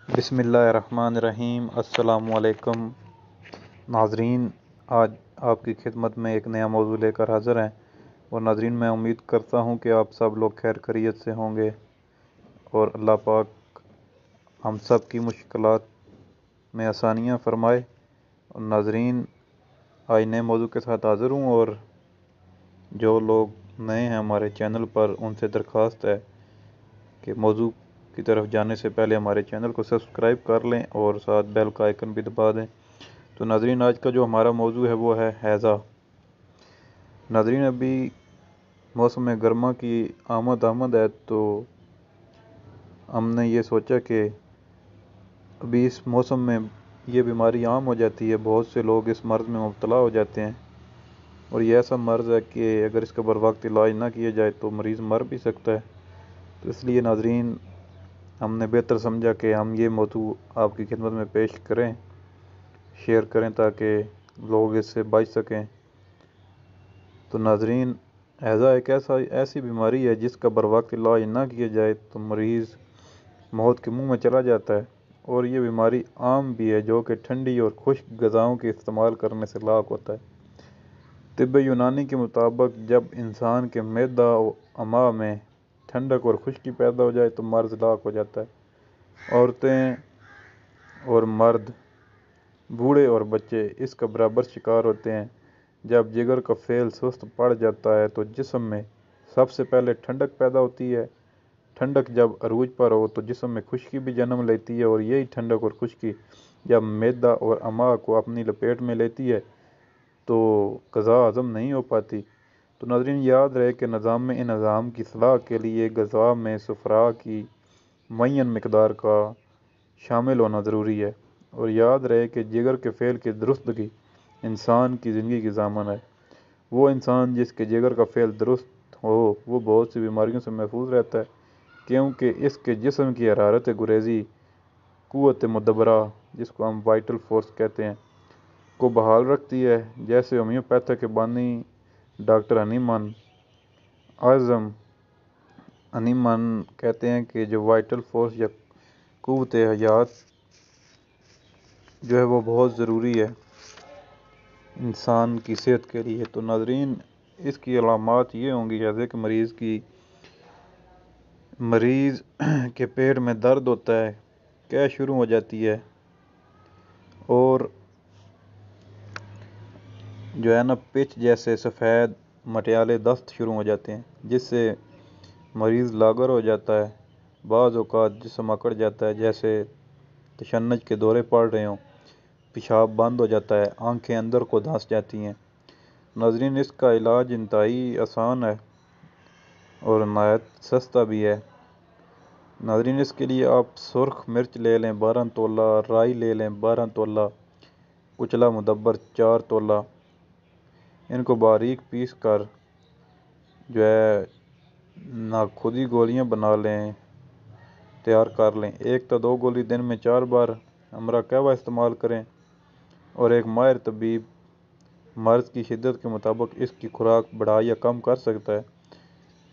بسم اللہ الرحمن الرحیم۔ السلام علیکم ناظرین، آج آپ کی خدمت میں ایک نیا موضوع لے کر حاضر ہیں۔ اور ناظرین، میں امید کرتا ہوں کہ آپ سب لوگ خیر خیریت سے ہوں گے اور اللہ پاک ہم سب کی مشکلات میں آسانیاں فرمائے۔ اور ناظرین، آج نئے موضوع کے ساتھ حاضر ہوں، اور جو لوگ نئے ہیں ہمارے چینل پر ان سے درخواست ہے کہ موضوع کی طرف جانے سے پہلے ہمارے چینل کو سبسکرائب کر لیں اور ساتھ بیل کا آئیکن بھی دبا دیں۔ تو ناظرین، آج کا جو ہمارا موضوع ہے وہ ہے حیضہ۔ ناظرین، ابھی موسم گرما کی آمد ہے، تو ہم نے یہ سوچا کہ ابھی اس موسم میں یہ بیماری عام ہو جاتی ہے، بہت سے لوگ اس مرض میں مبتلا ہو جاتے ہیں، اور یہ ایسا مرض ہے کہ اگر اس کا بر وقت علاج نہ کیا جائے تو مریض مر بھی سکتا ہے۔ تو اس لیے ناظرین، ہم نے بہتر سمجھا کہ ہم یہ موضوع آپ کی خدمت میں پیش کریں، شیئر کریں تاکہ لوگ اس سے بچ سکیں۔ تو ناظرین، حیضہ ایک ایسی بیماری ہے جس کا بر وقت علاج نہ کیا جائے تو مریض موت کے منہ میں چلا جاتا ہے، اور یہ بیماری عام بھی ہے جو کہ ٹھنڈی اور خشک غذاؤں کے استعمال کرنے سے لاحق ہوتا ہے۔ طب یونانی کے مطابق جب انسان کے معدہ و امعاء میں ٹھنڈک اور خشکی پیدا ہو جائے تو مرض لاحق ہو جاتا ہے۔ عورتیں اور مرد، بوڑھے اور بچے اس کا برابر شکار ہوتے ہیں۔ جب جگر کا فعل سست پڑ جاتا ہے تو جسم میں سب سے پہلے ٹھنڈک پیدا ہوتی ہے۔ ٹھنڈک جب عروج پر ہو تو جسم میں خشکی بھی جنم لیتی ہے، اور یہی ٹھنڈک اور خشکی جب معدہ اور امعاء کو اپنی لپیٹ میں لیتی ہے تو غذا ہضم نہیں ہو پاتی۔ تو ناظرین، یاد رہے کہ نظام انہضام کی اصلاح کے لیے غذا میں صفرا کی معین مقدار کا شامل ہونا ضروری ہے، اور یاد رہے کہ جگر کے فعل کی درستگی انسان کی زندگی کی ضامن ہے۔ وہ انسان جس کے جگر کا فعل درست ہو وہ بہت سی بیماریوں سے محفوظ رہتا ہے، کیونکہ اس کے جسم کی حرارت گریزی، قوت مدبرہ جس کو ہم وائٹل فورس کہتے ہیں، کو بحال رکھتی ہے۔ جیسے ہومیوپیتھک کے بانی ڈاکٹر ہنیمان اعظم ہنیمان کہتے ہیں کہ جو وائٹل فورس یا قوت حیات جو ہے وہ بہت ضروری ہے انسان کی صحت کے لیے۔ تو ناظرین، اس کی علامات یہ ہوں گی جیسے کہ مریض کے پیٹ میں درد ہوتا ہے، قے شروع ہو جاتی ہے، اور جو ہے نا پچ جیسے سفید مٹیالے دست شروع ہو جاتے ہیں جس سے مریض لاغر ہو جاتا ہے۔ بعض اوقات جسم اکڑ جاتا ہے جیسے تشنج کے دورے پڑ رہے ہوں، پیشاب بند ہو جاتا ہے، آنکھیں اندر کو دھنس جاتی ہیں۔ ناظرین، اس کا علاج انتہائی آسان ہے اور نہایت سستا بھی ہے۔ ناظرین، اس کے لیے آپ سرخ مرچ لے لیں 12 تولہ، رائی لے لیں 12 تولہ، کچلا مدبر 4 تولہ، ان کو باریک پیس کر جو ہے نہ خود ہی گولیاں بنا لیں، تیار کر لیں۔ 1 تا 2 گولی دن میں 4 بار ہمرا قہوہ استعمال کریں، اور ایک ماہر طبیب مرض کی شدت کے مطابق اس کی خوراک بڑھا یا کم کر سکتا ہے۔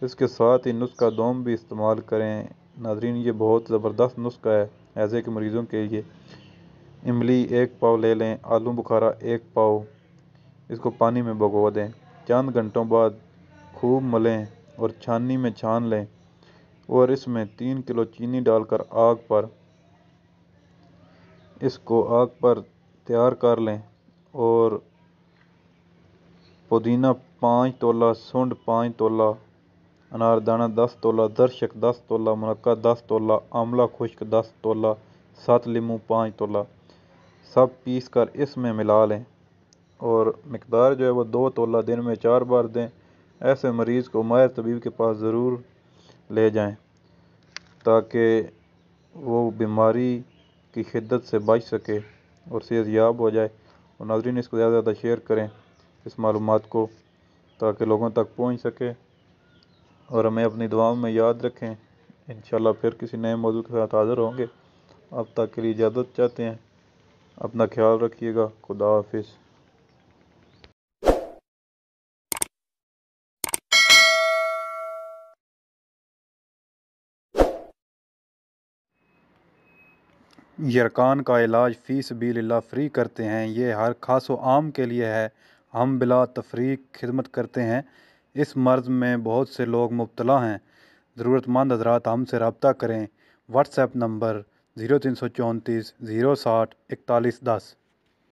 اس کے ساتھ ہی نسخہ دوم بھی استعمال کریں۔ ناظرین، یہ بہت زبردست نسخہ ہے حیضے کے مریضوں کے لیے۔ املی 1 پاؤ لے لیں، آلو بخارا 1 پاؤ، اس کو پانی میں بھگو دیں، چند گھنٹوں بعد خوب ملیں اور چھاننی میں چھان لیں، اور اس میں 3 کلو چینی ڈال کر اس کو آگ پر تیار کر لیں، اور پودینہ 5 تولہ، سنڈ 5 تولہ، انار دانہ 10 تولہ، درشک 10 تولہ، منقع 10 تولہ، آملہ خشک 10 تولہ، 7 لیموں 5 تولہ، سب پیس کر اس میں ملا لیں، اور مقدار جو ہے وہ 2 تولہ دن میں 4 بار دیں۔ ایسے مریض کو ماہر طبیب کے پاس ضرور لے جائیں تاکہ وہ بیماری کی شدت سے بچ سکے اور صحت یاب ہو جائے۔ اور ناظرین، اس کو زیادہ سے زیادہ شیئر کریں اس معلومات کو تاکہ لوگوں تک پہنچ سکے، اور ہمیں اپنی دعاؤں میں یاد رکھیں۔ انشاءاللہ پھر کسی نئے موضوع کے ساتھ حاضر ہوں گے۔ اب تک کے لیے اجازت چاہتے ہیں۔ اپنا خیال رکھیے گا۔ خدا حافظ۔ یرکان کا علاج فی سبیل اللہ فری کرتے ہیں۔ یہ ہر خاص و عام کے لیے ہے۔ ہم بلا تفریق خدمت کرتے ہیں۔ اس مرض میں بہت سے لوگ مبتلا ہیں۔ ضرورت مند حضرات ہم سے رابطہ کریں۔ What's app number 0334 060 4110۔